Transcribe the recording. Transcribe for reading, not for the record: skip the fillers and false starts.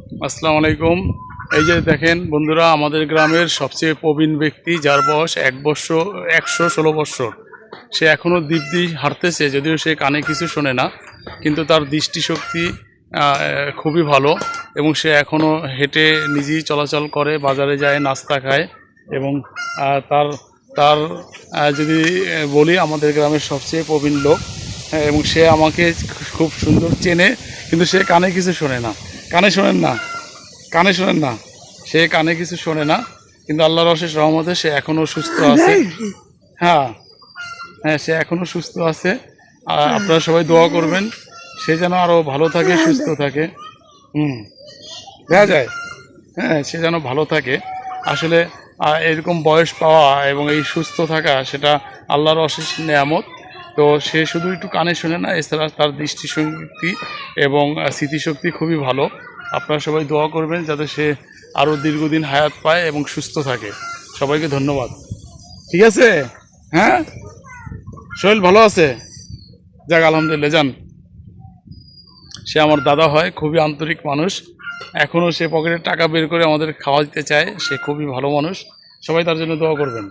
আসসালামু আলাইকুম। এই যে দেখেন বন্ধুরা, আমাদের গ্রামের সবচেয়ে প্রবীণ ব্যক্তি, যার বয়স 116 বৎসর। সে এখনও দিব্যি হাঁটতেছে, যদিও সে কানে কিছু শোনে না, কিন্তু তার দৃষ্টিশক্তি খুবই ভালো এবং সে এখনও হেঁটে নিজেই চলাচল করে, বাজারে যায়, নাস্তা খায় এবং তার তার যদি বলি, আমাদের গ্রামের সবচেয়ে প্রবীণ লোক। এবং সে আমাকে খুব সুন্দর চেনে, কিন্তু সে কানে কিছু শোনে না। কানে শোনেন না? কানে শোনেন না? সে কানে কিছু শোনে না, কিন্তু আল্লাহর অশেষ রহমতে সে এখনও সুস্থ আছে। হ্যাঁ, হ্যাঁ, সে এখনও সুস্থ আছে। আপনারা সবাই দোয়া করবেন সে যেন আরও ভালো থাকে, সুস্থ থাকে। দেখা যায়। হ্যাঁ, সে যেন ভালো থাকে। আসলে এরকম বয়স পাওয়া এবং এই সুস্থ থাকা, সেটা আল্লাহর অশেষ নেয়ামত। তো সে শুধু একটু কানে শোনে না, এছাড়া তার দৃষ্টিশক্তি এবং স্মৃতিশক্তি খুবই ভালো। আপনারা সবাই দোয়া করবেন যাতে সে আরও দীর্ঘদিন হায়াত পায় এবং সুস্থ থাকে। সবাইকে ধন্যবাদ। ঠিক আছে? হ্যাঁ, শরীর ভালো আছে? যাক, আলহামদুলিল্লাহ। যান। সে আমার দাদা হয়, খুবই আন্তরিক মানুষ। এখনও সে পকেটের টাকা বের করে আমাদের খাওয়া দিতে চায়। সে খুবই ভালো মানুষ। সবাই তার জন্য দোয়া করবেন।